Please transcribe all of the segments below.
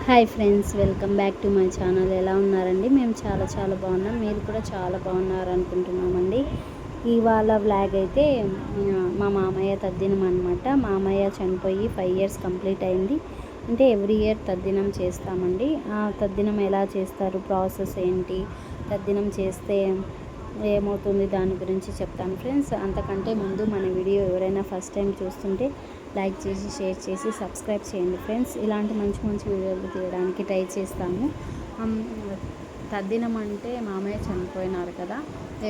Hi friends, welcome back to my channel. ఎలా ఉన్నారండి? మేము చాలా చాలా బాగున్నాం. మీరు కూడా చాలా బాగున్నారు అనుకుంటున్నామండి. ఇవాళ వ్లాగ్ అయితే మా మామయ్య తద్దినం అనమాట. మామయ్య చనిపోయి 5 years కంప్లీట్ అయింది. అంటే ఎవ్రీ ఇయర్ తద్దినం చేస్తామండి. ఆ తద్దినం ఎలా చేస్తారు, ప్రాసెస్ ఏంటి, తద్దినం చేస్తే ఏమవుతుంది, దాని గురించి చెప్తాను ఫ్రెండ్స్. అంతకంటే ముందు మన వీడియో ఎవరైనా ఫస్ట్ టైం చూస్తుంటే లైక్ చేసి, షేర్ చేసి, సబ్స్క్రైబ్ చేయండి ఫ్రెండ్స్. ఇలాంటి మంచి మంచి వీడియోలు తీయడానికి ట్రై చేస్తాము. తద్దినం అంటే మామయ్య చనిపోయినారు కదా,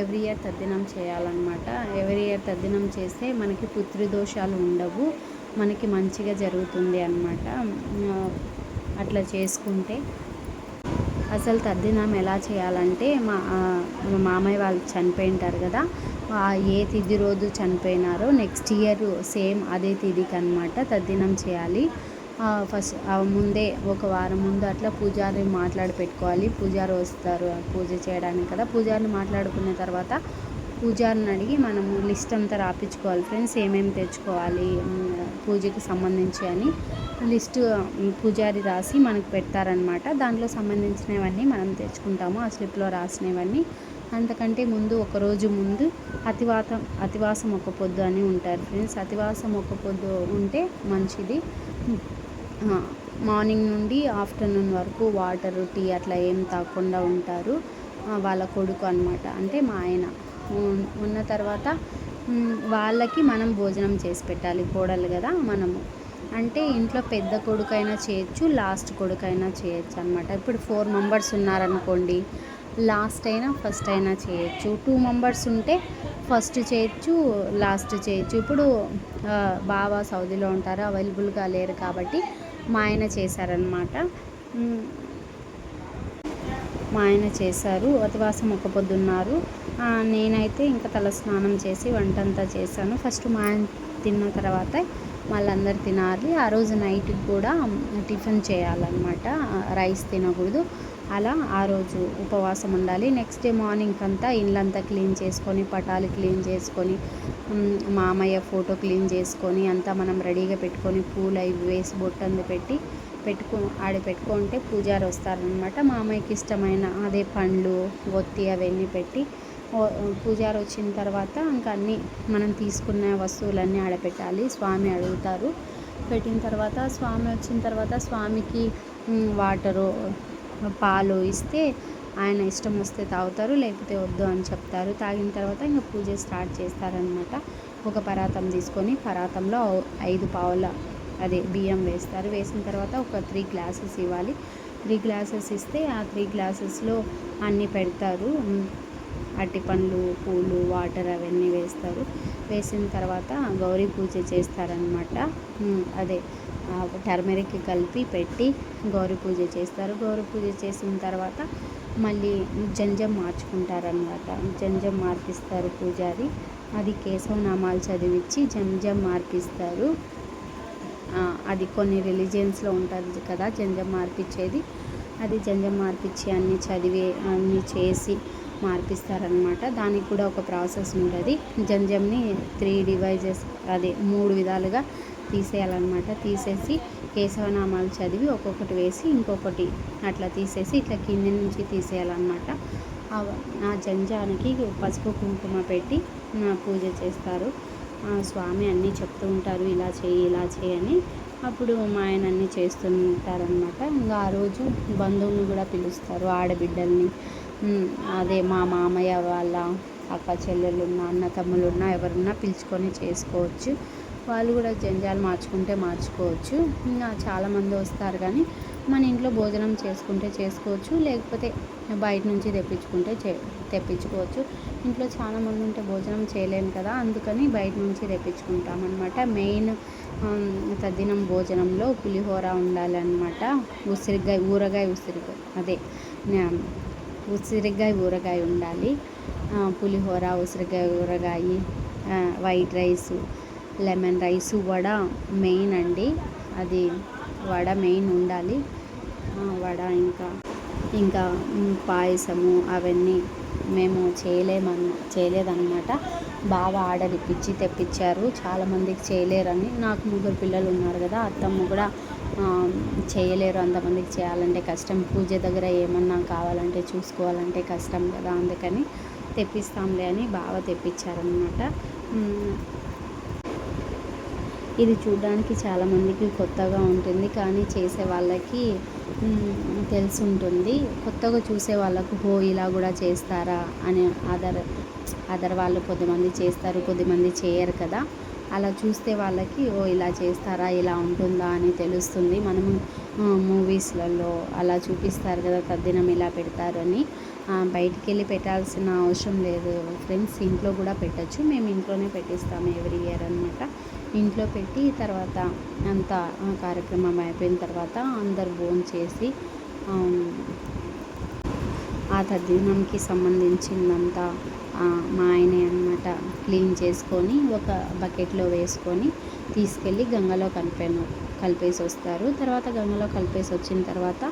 ఎవ్రీ ఇయర్ తద్దినం చేయాలన్నమాట. ఎవ్రీ ఇయర్ తద్దినం చేస్తే మనకి పుత్రిదోషాలు ఉండవు, మనకి మంచిగా జరుగుతుంది అన్నమాట. అట్లా చేసుకుంటే అసలు తద్దినం ఎలా చేయాలంటే మా మామయ్య వాళ్ళు చనిపోయింటారు కదా, ఏ తిథి రోజు చనిపోయినారో నెక్స్ట్ ఇయర్ సేమ్ అదే తిథికి అనమాట తద్దినం చేయాలి. ఫస్ట్ ముందే ఒక వారం ముందు అట్లా పూజారిని మాట్లాడి పెట్టుకోవాలి. పూజారి వస్తారు పూజ చేయడానికి కదా. పూజారిని మాట్లాడుకున్న తర్వాత పూజారిని అడిగి మనము లిస్ట్ అంతా రాపించుకోవాలి ఫ్రెండ్స్. ఏమేమి తెచ్చుకోవాలి పూజకి సంబంధించి అని లిస్టు పూజారి రాసి మనకు పెడతారనమాట. దాంట్లో సంబంధించినవన్నీ మనం తెచ్చుకుంటాము, ఆ స్లిప్లో రాసినవన్నీ. అంతకంటే ముందు ఒకరోజు ముందు అతివాసం ఒక పొద్దు అని ఉంటారు ఫ్రెండ్స్. అతివాసం ఒక పొద్దు ఉంటే మంచిది. మార్నింగ్ నుండి ఆఫ్టర్నూన్ వరకు వాటర్, టీ అట్లా ఏం తాగకుండా ఉంటారు. వాళ్ళ కొడుకు అనమాట, అంటే మా ఆయన. ఉన్న తర్వాత వాళ్ళకి మనం భోజనం చేసి పెట్టాలి, కోడలు కదా మనము. అంటే ఇంట్లో పెద్ద కొడుకైనా చేయొచ్చు, లాస్ట్ కొడుకైనా చేయొచ్చు అనమాట. ఇప్పుడు 4 members ఉన్నారనుకోండి, లాస్ట్ అయినా ఫస్ట్ అయినా చేయొచ్చు. 2 members ఉంటే ఫస్ట్ చేయొచ్చు, లాస్ట్ చేయొచ్చు. ఇప్పుడు బావ సౌదీలో ఉంటారు, అవైలబుల్గా లేరు కాబట్టి మా ఆయన చేశారనమాట. మా ఆయన చేశారు, అతివాసం ఒక పొద్దున్నారు. నేనైతే ఇంకా తల స్నానం చేసి వంటంతా చేశాను. ఫస్ట్ మా ఆయన తిన్న తర్వాత వాళ్ళందరూ తినాలి. ఆ రోజు నైట్కి కూడా టిఫిన్ చేయాలన్నమాట, రైస్ తినకూడదు. అలా ఆ రోజు ఉపవాసం ఉండాలి. నెక్స్ట్ డే మార్నింగ్ అంతా ఇల్లంతా క్లీన్ చేసుకొని, పటాలు క్లీన్ చేసుకొని, మామయ్య ఫోటో క్లీన్ చేసుకొని అంతా మనం రెడీగా పెట్టుకొని, పూలు అవి వేసి బొట్టందు ఆడ పెట్టుకుంటే పూజారి వస్తారనమాట. మామయ్యకి ఇష్టమైన అదే పండ్లు, ఒత్తి అవన్నీ పెట్టి పూజారి వచ్చిన తర్వాత ఇంకా అన్నీ మనం తీసుకున్న వస్తువులన్నీ ఆడపెట్టాలి. స్వామి అడుగుతారు. పెట్టిన తర్వాత స్వామి వచ్చిన తర్వాత స్వామికి వాటరు, పాలు ఇస్తే ఆయన ఇష్టం వస్తే తాగుతారు, లేకపోతే వద్దు అని చెప్తారు. తాగిన తర్వాత ఇంకా పూజ స్టార్ట్ చేస్తారనమాట. ఒక పరాతం తీసుకొని పరాతంలో 5 పావుల అదే బియ్యం వేస్తారు. వేసిన తర్వాత ఒక 3 glasses ఇవ్వాలి. 3 glasses ఇస్తే ఆ 3 glasses అన్నీ పెడతారు. అరటిపండ్లు, పూలు, వాటర్ అవన్నీ వేస్తారు. వేసిన తర్వాత గౌరీ పూజ చేస్తారనమాట. అదే టర్మరిక్ కలిపి పెట్టి గౌరీ పూజ చేస్తారు. గౌరీ పూజ చేసిన తర్వాత మళ్ళీ జంజం మార్చుకుంటారనమాట. జంజం మార్పిస్తారు పూజారి. అది కేశవనామాలు చదివించి జంజం మార్పిస్తారు. అది కొన్ని రిలీజియన్స్లో ఉంటుంది కదా జంజం మార్పించేది. అది జంజం మార్పించి అన్నీ చదివి అన్నీ చేసి మార్పిస్తారనమాట. దానికి కూడా ఒక ప్రాసెస్ ఉంటుంది. జంజంని 3 divisions, అదే 3 విధాలుగా తీసేయాలన్నమాట. తీసేసి కేశవనామాలు చదివి ఒక్కొక్కటి వేసి ఇంకొకటి అట్లా తీసేసి ఇట్లా కింది నుంచి తీసేయాలన్నమాట. ఆ జంజానికి పసుపు కుంకుమ పెట్టి పూజ చేస్తారు. స్వామి అన్నీ చెప్తూ ఉంటారు, ఇలా చేయి ఇలా చేయని. అప్పుడు మా ఆయన అన్నీ చేస్తుంటారనమాట. ఇంకా ఆ రోజు బంధువులను కూడా పిలుస్తారు, ఆడబిడ్డల్ని. అదే మా మామయ్య వాళ్ళ అక్క చెల్లెలున్నా, అన్న తమ్ములున్నా, ఎవరున్నా పిలుచుకొని చేసుకోవచ్చు. వాళ్ళు కూడా జంజాలు మార్చుకుంటే మార్చుకోవచ్చు. ఇంకా చాలామంది వస్తారు కానీ మన ఇంట్లో భోజనం చేసుకుంటే చేసుకోవచ్చు, లేకపోతే బయట నుంచి తెప్పించుకోవచ్చు. ఇంట్లో చాలామంది ఉంటే భోజనం చేయలేము కదా, అందుకని బయట నుంచి తెప్పించుకుంటాం అనమాట. మెయిన్ తద్దినం భోజనంలో పులిహోర ఉండాలన్నమాట. ఉసిరికాయ ఊరగాయ ఉండాలి. పులిహోర, ఉసిరికాయ ఊరగాయ, white rice, lemon rice, vada main అండి. అది వడ మెయిన్ ఉండాలి. వడ ఇంకా పాయసము అవన్నీ మేము చేయలేదన్నమాట. బాగా ఆర్డర్ ఇప్పించి తెప్పించారు. చాలామందికి చేయలేరని. నాకు 3 పిల్లలు ఉన్నారు కదా, అత్తమ్మ కూడా చేయలేరు, అంతమందికి చేయాలంటే కష్టం, పూజ దగ్గర ఏమన్నా కావాలంటే చూసుకోవాలంటే కష్టం కదా, అందుకని తెప్పిస్తాంలే అని బాగా తెప్పించారనమాట. ఇది చూడడానికి చాలామందికి కొత్తగా ఉంటుంది, కానీ చేసే వాళ్ళకి తెలిసి ఉంటుంది. కొత్తగా చూసే వాళ్ళకు ఇలా కూడా చేస్తారా అని అదర్ వాళ్ళు కొద్దిమంది చేస్తారు, కొద్దిమంది చేయరు కదా. అలా చూస్తే వాళ్ళకి ఇలా చేస్తారా, ఇలా ఉంటుందా అని తెలుస్తుంది. మనము మూవీస్లలో అలా చూపిస్తారు కదా, తద్దినం ఇలా పెడతారు అని. బయటికి వెళ్ళి పెట్టాల్సిన అవసరం లేదు ఫ్రెండ్స్, ఇంట్లో కూడా పెట్టచ్చు. మేము ఇంట్లోనే పెట్టిస్తాము ఎవ్రీ ఇయర్ అనమాట. ఇంట్లో పెట్టి తర్వాత అంతా కార్యక్రమం అయిపోయిన తర్వాత అందరు భోంచేసి ఆ తద్దినంకి సంబంధించిందంతా మా ఆయనే అనమాట క్లీన్ చేసుకొని ఒక బకెట్లో వేసుకొని తీసుకెళ్ళి గంగలో కలిపేసి వస్తారు. తర్వాత గంగలో కలిపేసి వచ్చిన తర్వాత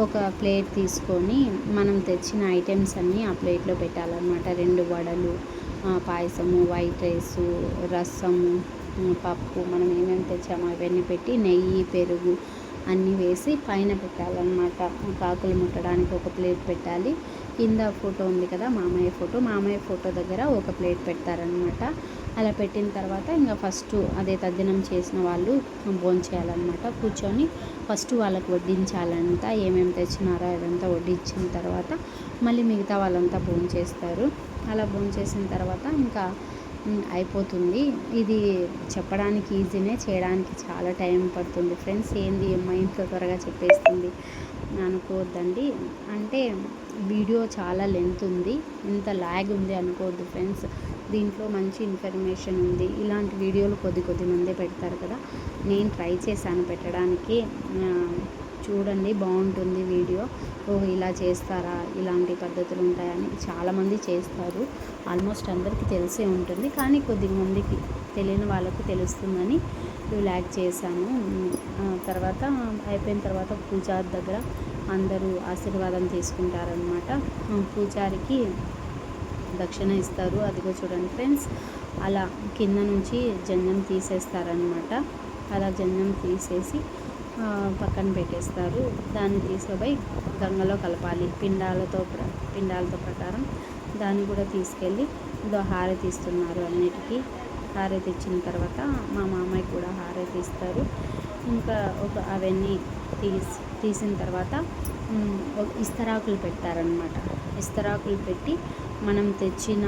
ఒక ప్లేట్ తీసుకొని మనం తెచ్చిన ఐటమ్స్ అన్నీ ఆ ప్లేట్లో పెట్టాలన్నమాట. 2 వడలు, పాయసము, వైట్ రైసు, రసము, పప్పు, మనం ఏమేమి తెచ్చామో అవన్నీ పెట్టి నెయ్యి, పెరుగు అన్నీ వేసి పైన పెట్టాలన్నమాట. కాకులు ముట్టడానికి ఒక ప్లేట్ పెట్టాలి. కింద ఫోటో ఉంది కదా, మామయ్య ఫోటో దగ్గర ఒక ప్లేట్ పెడతారనమాట. అలా పెట్టిన తర్వాత ఇంకా ఫస్ట్ అదే తద్దినం చేసిన వాళ్ళు భోంచేయాలన్నమాట. కూర్చొని ఫస్ట్ వాళ్ళకు వడ్డించాలంతా, ఏమేమి తెచ్చినారో అదంతా వడ్డించిన తర్వాత మళ్ళీ మిగతా వాళ్ళంతా భోంచేస్తారు. అలా భోంచేసిన తర్వాత ఇంకా అయిపోతుంది. ఇది చెప్పడానికి ఈజీనే, చేయడానికి చాలా టైం పడుతుంది ఫ్రెండ్స్. ఏంది మా ఇంట్లో త్వరగా చెప్పేస్తుంది అనుకోవద్దండి. అంటే వీడియో చాలా లెంత్ ఉంది, ఇంత ల్యాగ్ ఉంది అనుకోవద్దు ఫ్రెండ్స్. దీంట్లో మంచి ఇన్ఫర్మేషన్ ఉంది. ఇలాంటి వీడియోలు కొద్ది మందే పెడతారు కదా, నేను ట్రై చేశాను పెట్టడానికి. చూడండి, బాగుంటుంది వీడియో. ఇలా చేస్తారా, ఇలాంటి పద్ధతులు ఉంటాయని. చాలామంది చేస్తారు, ఆల్మోస్ట్ అందరికీ తెలిసే ఉంటుంది, కానీ కొద్దిమందికి తెలియని వాళ్ళకు తెలుస్తుందని ల్యాగ్ చేశాను. తర్వాత అయిపోయిన తర్వాత పూజారి దగ్గర అందరూ ఆశీర్వాదం తీసుకుంటారనమాట. పూజారికి దక్షిణ ఇస్తారు. అదిగో చూడండి ఫ్రెండ్స్, అలా కింద నుంచి జంజం తీసేస్తారనమాట. అలా జంజం తీసేసి పక్కన పెట్టేస్తారు. దాన్ని తీసుకుపోయి గంగలో కలపాలి. పిండాలతో ప్రకారం దాన్ని కూడా తీసుకెళ్ళి హారతి ఇస్తున్నారు. అన్నిటికీ హారతి ఇచ్చిన తర్వాత మా మామయ్య కూడా హారతి ఇస్తారు. ఇంకా అవన్నీ తీసిన తర్వాత ఇస్తరాకులు పెడతారనమాట. ఇస్తరాకులు పెట్టి మనం తెచ్చిన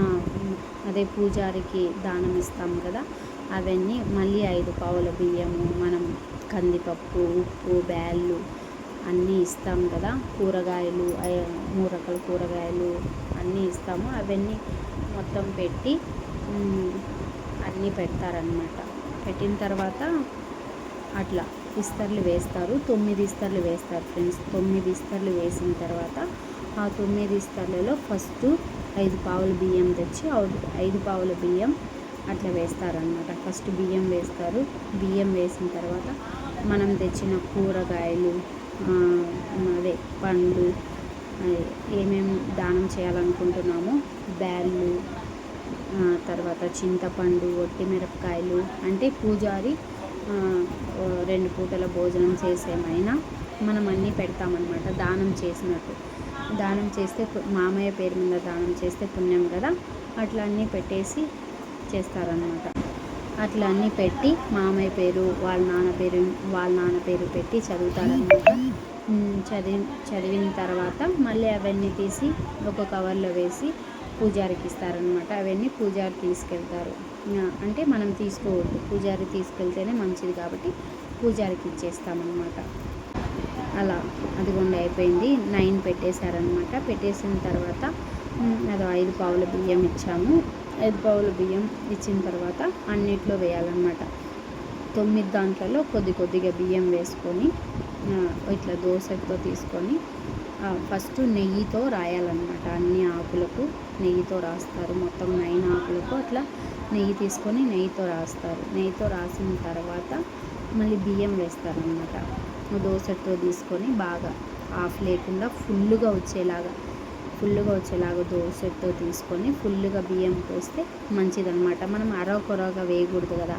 అదే పూజారికి దానం ఇస్తాం కదా, అవన్నీ మళ్ళీ 5 పావుల బియ్యము, మనం కందిపప్పు, ఉప్పు, బ్యాళ్ళు అన్నీ ఇస్తాం కదా, కూరగాయలు 3 రకాల కూరగాయలు అన్నీ ఇస్తాము. అవన్నీ మొత్తం పెట్టి అన్నీ పెడతారనమాట. పెట్టిన తర్వాత అట్లా ఇస్తర్లు వేస్తారు. 9 ఇస్తర్లు వేస్తారు ఫ్రెండ్స్. 9 ఇస్తర్లు వేసిన తర్వాత ఆ 9 ఇస్తర్లలో ఫస్ట్ 5 పావుల బియ్యం తెచ్చి 5 పావుల బియ్యం అట్లా వేస్తారనమాట. ఫస్ట్ బియ్యం వేస్తారు. బియ్యం వేసిన తర్వాత మనం తెచ్చిన కూరగాయలు, అదే పండ్లు, ఏమేమి దానం చేయాలనుకుంటున్నామో బ్యాళ్ళు, తర్వాత చింతపండు, ఒట్టి మిరపకాయలు, అంటే పూజారి 2 పూటల భోజనం చేసేమైనా మనం అన్నీ పెడతామన్నమాట. దానం చేసినట్టు, దానం చేస్తే మామయ్య పేరు మీద దానం చేస్తే పుణ్యం కదా, అట్లా అన్నీ పెట్టేసి చేస్తారనమాట. అట్లా అన్నీ పెట్టి మామయ్య పేరు, వాళ్ళ నాన్న పేరు పెట్టి చదువుతారనమాట. చదివిన తర్వాత మళ్ళీ అవన్నీ తీసి ఒక కవర్లో వేసి పూజారికి ఇస్తారనమాట. అవన్నీ పూజారి తీసుకెళ్తారు. అంటే మనం తీసుకోవద్దు, పూజారి తీసుకెళ్తేనే మంచిది కాబట్టి పూజారికి ఇచ్చేస్తామన్నమాట. అలా అదిగోండి అయిపోయింది. 9 పెట్టేశారనమాట. పెట్టేసిన తర్వాత అదో 5 పావుల బియ్యం ఇచ్చాము. 5 పావుల బియ్యం ఇచ్చిన తర్వాత అన్నిట్లో వేయాలన్నమాట. 9 దాంట్లలో కొద్దిగా బియ్యం వేసుకొని ఇట్లా దోసెతో తీసుకొని ఫస్ట్ నెయ్యితో రాయాలన్నమాట. అన్ని ఆకులకు నెయ్యితో రాస్తారు. మొత్తం 9 ఆకులకు అట్లా నెయ్యి తీసుకొని నెయ్యితో రాస్తారు. నెయ్యితో రాసిన తర్వాత మళ్ళీ బియ్యం వేస్తారనమాట. దోసెతో తీసుకొని బాగా ఆఫ్ లేకుండా ఫుల్గా వచ్చేలాగా దోసెతో తీసుకొని ఫుల్గా బియ్యం పోస్తే మంచిదన్నమాట. మనం అరకొరగా వేయకూడదు కదా,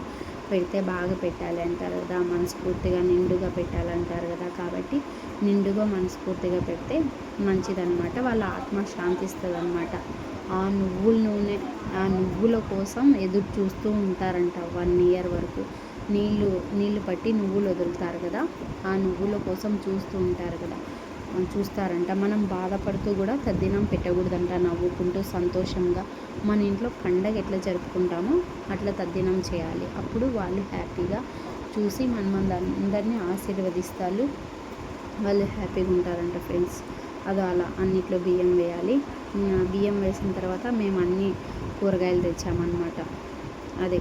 పెడితే బాగా పెట్టాలి అంటారు కదా, మనస్ఫూర్తిగా నిండుగా పెట్టాలంటారు కదా. కాబట్టి నిండుగా మనస్ఫూర్తిగా పెడితే మంచిదన్నమాట. వాళ్ళ ఆత్మ శాంతిస్తుంది అన్నమాట. ఆ నువ్వుల నూనె, ఆ నువ్వుల కోసం ఎదురు చూస్తూ ఉంటారంట 1 ఇయర్ వరకు. నీళ్ళు పట్టి నువ్వులు వదులుతారు కదా, ఆ నువ్వుల కోసం చూస్తూ ఉంటారు కదా, చూస్తారంట. మనం బాధపడుతూ కూడా తద్దినం పెట్టకూడదంట. నవ్వుకుంటూ సంతోషంగా మన ఇంట్లో పండగ ఎట్లా జరుపుకుంటామో అట్లా తద్దినం చేయాలి. అప్పుడు వాళ్ళు హ్యాపీగా చూసి అందరినీ ఆశీర్వదిస్తారు. వాళ్ళు హ్యాపీగా ఉంటారంట ఫ్రెండ్స్. అది అలా అన్నిట్లో బియ్యం వేయాలి. బియ్యం వేసిన తర్వాత మేము అన్ని కూరగాయలు తెచ్చామన్నమాట. అదే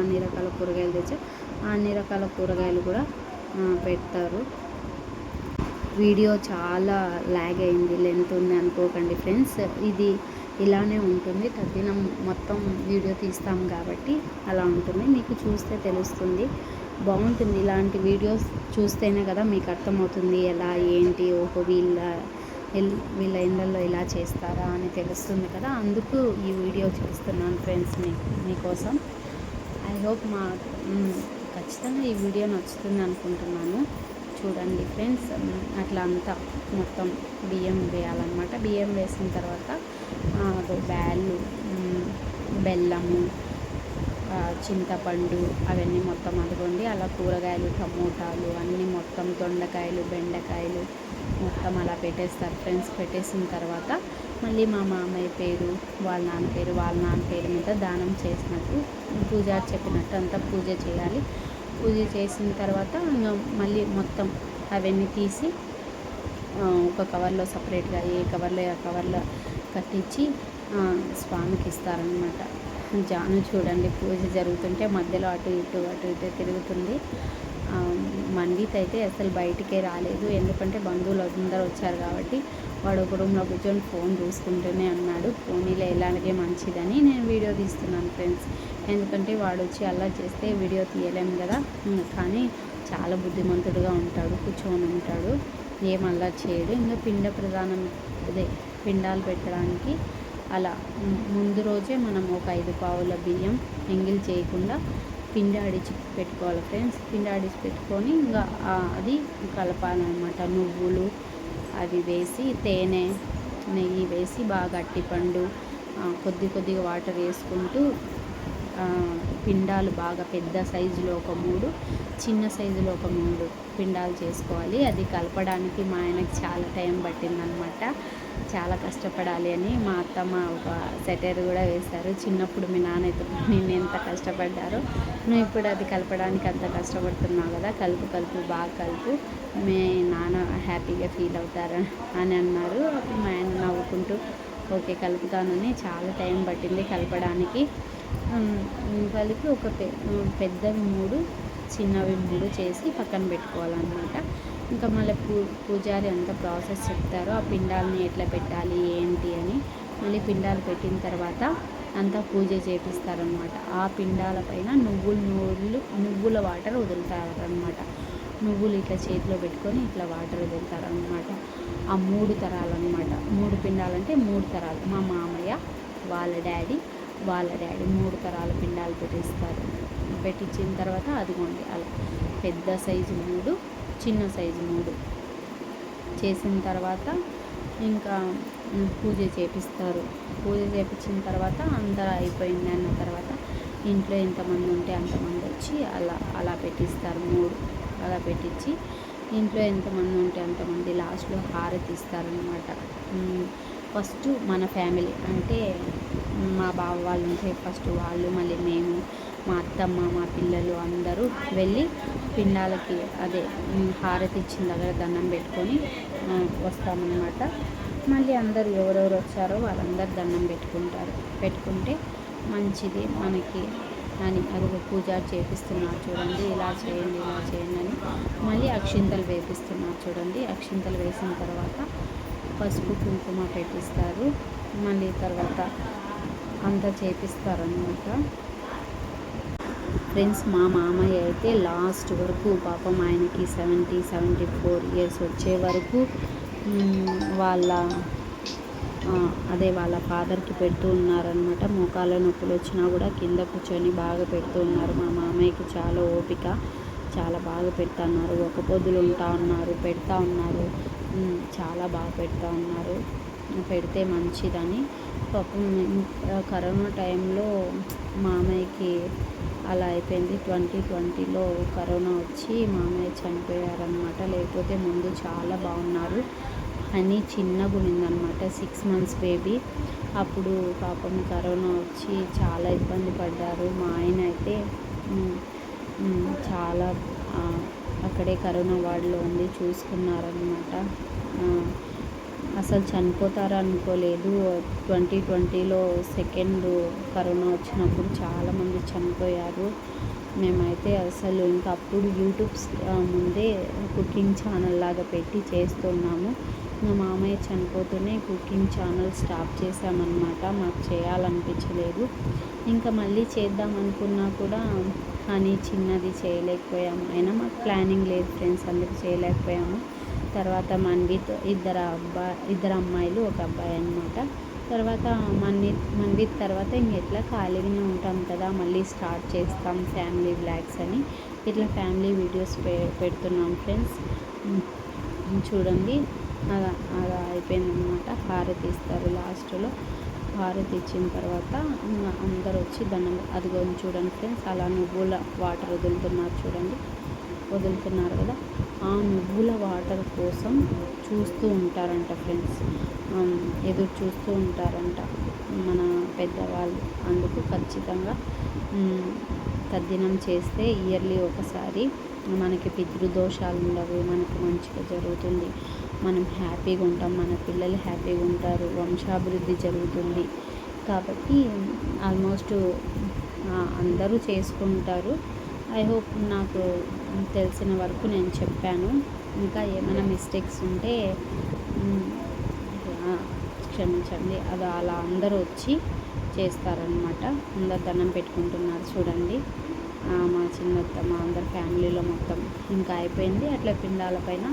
అన్ని రకాల కూరగాయలు తెచ్చాం. అన్ని రకాల కూరగాయలు కూడా పెడతారు. వీడియో చాలా లాగ్ అయింది, లెంత్ ఉంది అనుకోకండి ఫ్రెండ్స్. ఇది ఇలానే ఉంటుంది. తద్దినం మొత్తం వీడియో తీస్తాం కాబట్టి అలా ఉంటుంది. మీకు చూస్తే తెలుస్తుంది, బాగుంటుంది. ఇలాంటి వీడియోస్ చూస్తేనే కదా మీకు అర్థమవుతుంది ఎలా ఏంటి, ఓహో వీళ్ళ ఇళ్ళల్లో ఇలా చేస్తారా అని తెలుస్తుంది కదా. అందుకు ఈ వీడియో చేస్తున్నాను ఫ్రెండ్స్ మీకోసం. ఐ హోప్ ఖచ్చితంగా ఈ వీడియో నచ్చుతుంది అనుకుంటున్నాను. చూడండి ఫ్రెండ్స్, అట్లా అంతా మొత్తం బియ్యం వేయాలన్నమాట. బియ్యం వేసిన తర్వాత బ్యాళ్ళు, బెల్లము, చింతపండు అవన్నీ మొత్తం అదిగోండి అలా కూరగాయలు, టమోటాలు అన్నీ మొత్తం, దొండకాయలు, బెండకాయలు మొత్తం అలా పెట్టేస్తారు ఫ్రెండ్స్. పెట్టేసిన తర్వాత మళ్ళీ మా మామయ్య పేరు, వాళ్ళ నాన్న పేరు మీద దానం చేసినట్టు, పూజారి చెప్పినట్టు అంతా పూజ చేయాలి. పూజ చేసిన తర్వాత ఇంకా మళ్ళీ మొత్తం అవన్నీ తీసి ఒక కవర్లో సపరేట్గా ఏ కవర్లో కట్టించి స్వామికి ఇస్తారనమాట. జాను చూడండి పూజ జరుగుతుంటే మధ్యలో అటు ఇటు తిరుగుతుంది. మండిత్ అయితే అసలు బయటికే రాలేదు, ఎందుకంటే బంధువులు అందరూ వచ్చారు కాబట్టి. వాడు ఒక రూమ్లో కూర్చొని ఫోన్ చూసుకుంటూనే అన్నాడు. ఫోన్లో ఎలాగే మంచిదని నేను వీడియో తీస్తున్నాను ఫ్రెండ్స్. ఎందుకంటే వాడు వచ్చి అలా చేస్తే వీడియో తీయలేము కదా. కానీ చాలా బుద్ధిమంతుడుగా ఉంటాడు, కూర్చొని ఉంటాడు, ఏమల్లా చేయడు. ఇంకా పిండాలు పెట్టడానికి అలా ముందు రోజే మనం ఒక 5 పావుల బియ్యం ఎంగిల్ చేయకుండా పిండి ఆడిచి పెట్టుకోవాలి ఫ్రెండ్స్. పిండి ఆడిచి పెట్టుకొని ఇంకా అది కలపాలన్నమాట. నువ్వులు అవి వేసి, తేనె, నెయ్యి వేసి బాగా అట్టిపండు కొద్దిగా వాటర్ వేసుకుంటూ పిండాలు బాగా పెద్ద సైజులో ఒక 3, చిన్న సైజులో ఒక 3 పిండాలు చేసుకోవాలి. అది కలపడానికి మా ఆయనకి చాలా టైం పట్టిందనమాట. చాలా కష్టపడాలి అని మా అత్తమ్మ ఒక సెటైర్ కూడా వేశారు. చిన్నప్పుడు మీ నాన్నతో నేను ఎంత కష్టపడ్డారో, నువ్వు ఇప్పుడు అది కలపడానికి అంత కష్టపడుతున్నావు కదా, కలుపు బాగా కలుపు, మీ నాన్న హ్యాపీగా ఫీల్ అవుతారు అని అన్నారు. అప్పుడు మా ఆయన నవ్వుకుంటూ ఓకే కలుపుతానని, చాలా టైం పట్టింది కలపడానికి. కలిపి ఒక పెద్దవి 3, చిన్నవి 3 చేసి పక్కన పెట్టుకోవాలన్నమాట. ఇంకా మళ్ళీ పూజారి అంతా ప్రాసెస్ చెప్తారు, ఆ పిండాలని ఎట్లా పెట్టాలి ఏంటి అని. మళ్ళీ పిండాలు పెట్టిన తర్వాత అంతా పూజ చేపిస్తారనమాట. ఆ పిండాల పైన నువ్వుల వాటర్ వదులుతారనమాట. నువ్వులు ఇట్లా చేతిలో పెట్టుకొని ఇట్లా వాటర్ వదులుతారనమాట. ఆ 3 తరాలన్నమాట. 3 పిండాలంటే 3 తరాలు. మా మామయ్య, వాళ్ళ డాడీ 3 తరాల పిండాలు పెట్టిస్తారు. పెట్టించిన తర్వాత అదిగోండి అలా పెద్ద సైజు 3, చిన్న సైజు 3 చేసిన తర్వాత ఇంకా పూజ చేపిస్తారు. పూజ చేపించిన తర్వాత అందరూ అయిపోయింది అన్న తర్వాత ఇంట్లో ఎంతమంది ఉంటే అంతమంది వచ్చి అలా పెట్టిస్తారు. 3 అలా పెట్టించి ఇంట్లో ఎంతమంది ఉంటే అంతమంది లాస్ట్లో హారతి ఇస్తారనమాట. ఫస్ట్ మన ఫ్యామిలీ అంటే మా బావ వాళ్ళు ఉంటే ఫస్ట్ వాళ్ళు, మళ్ళీ మేము, మా అత్తమ్మ, మా పిల్లలు అందరూ వెళ్ళి పిండాలకి అదే హారతి ఇచ్చిన దగ్గర దండం పెట్టుకొని వస్తామన్నమాట. మళ్ళీ అందరూ ఎవరెవరు వచ్చారో వాళ్ళందరూ దండం పెట్టుకుంటే మంచిది మనకి అని. అదిగో పూజారి చేపిస్తున్నారు చూడండి, ఇలా చేయండి అని. మళ్ళీ అక్షింతలు వేపిస్తున్నారు చూడండి. అక్షింతలు వేసిన తర్వాత పసుపు కుంకుమ పెట్టిస్తారు. మళ్ళీ తర్వాత అంతా చేపిస్తారనమాట ఫ్రెండ్స్. మా మామయ్య అయితే లాస్ట్ వరకు పాపం ఆయనకి 74 ఇయర్స్ వచ్చే వరకు వాళ్ళ అదే వాళ్ళ ఫాదర్కి పెడుతూ ఉన్నారనమాట. మోకాళ్ళ నొప్పులు వచ్చినా కూడా కింద కూర్చొని బాగా పెడుతూ ఉన్నారు. మా మామయ్యకి చాలా ఓపిక, చాలా బాగా పెడుతున్నారు. ఒక పొద్దులు ఉంటా ఉన్నారు, పెడతా ఉన్నారు. చాలా బాగా పెడతా ఉన్నారు. పెడితే మంచిదని. పాపం కరోనా టైంలో మామయ్యకి అలా అయిపోయింది. 2020లో కరోనా వచ్చి మామయ్య చనిపోయారనమాట. లేకపోతే ముందు చాలా బాగున్నారు. అని చిన్నగా ఉన్నిందనమాట, 6 months బేబీ. అప్పుడు పాపం కరోనా వచ్చి చాలా ఇబ్బంది పడ్డారు. మా ఆయన అయితే చాలా అక్కడే కరోనా వార్డులో ఉండి చూసుకున్నారనమాట. అసలు చనిపోతారు అనుకోలేదు. 2020లో సెకండ్ కరోనా వచ్చినప్పుడు చాలామంది చనిపోయారు. మేమైతే అసలు ఇంకా అప్పుడు యూట్యూబ్ ముందే కుకింగ్ ఛానల్ లాగా పెట్టి చేస్తున్నాము. మా మామయ్య చనిపోతూనే కుకింగ్ ఛానల్ స్టాప్ చేసామన్నమాట. మాకు చేయాలనిపించలేదు. ఇంకా మళ్ళీ చేద్దాం అనుకున్నా కూడా అని చిన్నది చేయలేకపోయాము. అయినా మాకు ప్లానింగ్ లేదు ఫ్రెండ్స్, అందుకు చేయలేకపోయాము. తర్వాత మన్విత్ ఇద్దరు అమ్మాయిలు, ఒక అబ్బాయి అనమాట. తర్వాత మన్విత్ తర్వాత ఇంకెట్లా ఖాళీగానే ఉంటాం కదా, మళ్ళీ స్టార్ట్ చేస్తాం ఫ్యామిలీ బ్లాగ్స్ అని. ఇట్లా ఫ్యామిలీ వీడియోస్ పెడుతున్నాం ఫ్రెండ్స్. చూడండి, అలా అయిపోయిందనమాట. హారతి ఇస్తారు లాస్ట్లో. హారతి ఇచ్చిన తర్వాత అందరూ వచ్చి అదిగోని చూడండి ఫ్రెండ్స్, అలా నువ్వుల వాటర్ వదులుతున్నారు కదా. ఆ నువ్వుల వాటర్ కోసం చూస్తూ ఉంటారంట ఫ్రెండ్స్, ఎదురు చూస్తూ ఉంటారంట మన పెద్దవాళ్ళు. అందుకు ఖచ్చితంగా తద్దినం చేస్తే ఇయర్లీ ఒకసారి మనకి పితృదోషాలు ఉండవు, మనకి మంచిగా జరుగుతుంది, మనం హ్యాపీగా ఉంటాం, మన పిల్లలు హ్యాపీగా ఉంటారు, వంశాభివృద్ధి జరుగుతుంది. కాబట్టి ఆల్మోస్ట్ అందరూ చేసుకుంటారు. ఐ హోప్ నాకు తెలిసిన వరకు నేను చెప్పాను. ఇంకా ఏమైనా మిస్టేక్స్ ఉంటే క్షమించండి. అది అలా అందరూ వచ్చి చేస్తారనమాట. అందరు దండం పెట్టుకుంటున్నారు చూడండి. మా చిన్నత్త, మా అందరి ఫ్యామిలీలో మొత్తం ఇంకా అయిపోయింది. అట్లా పిండాల పైన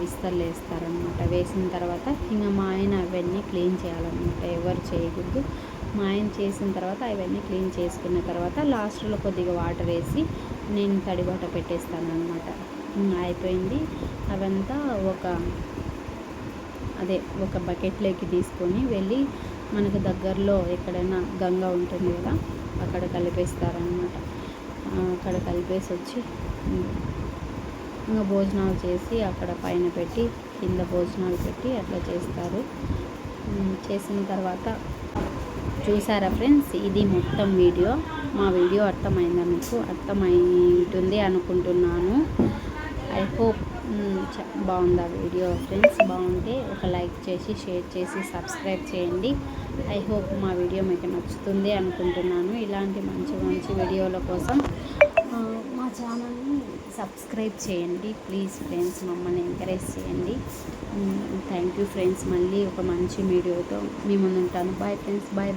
విస్తర్లు వేస్తారనమాట. వేసిన తర్వాత ఇంకా మా ఆయన అవన్నీ క్లీన్ చేయాలన్నమాట, ఎవరు చేయకూడదు. మా ఆయన చేసిన తర్వాత అవన్నీ క్లీన్ చేసుకున్న తర్వాత లాస్ట్లో కొద్దిగా వాటర్ వేసి నేను తడిబట్ట పెట్టేస్తాను అనమాట. అయిపోయింది. అవంతా ఒక బకెట్లోకి తీసుకొని వెళ్ళి మనకు దగ్గరలో ఎక్కడైనా గంగ ఉంటుంది కదా, అక్కడ కలిపేస్తారనమాట. అక్కడ కలిపేసి వచ్చి ఇంకా భోజనాలు చేసి అక్కడ పైన పెట్టి కింద భోజనాలు పెట్టి అట్లా చేస్తారు. చేసిన తర్వాత చూసారా ఫ్రెండ్స్, ఇది మొత్తం వీడియో. మా వీడియో అర్థమైందా మీకు? అర్థమైంటుంది అనుకుంటున్నాను. ఐ హోప్ బాగుందా వీడియో ఫ్రెండ్స్? బాగుంటే ఒక లైక్ చేసి, షేర్ చేసి, సబ్స్క్రైబ్ చేయండి. ఐ హోప్ మా వీడియో మీకు నచ్చుతుంది అనుకుంటున్నాను. ఇలాంటి మంచి మంచి వీడియోల కోసం మా ఛానల్ని సబ్స్క్రైబ్ చేయండి ప్లీజ్ ఫ్రెండ్స్. మమ్మల్ని ఎంకరేజ్ చేయండి. Thank you friends. మళ్ళీ ఒక మంచి వీడియోతో మీ ముందు ఉంటాను. Bye friends, bye.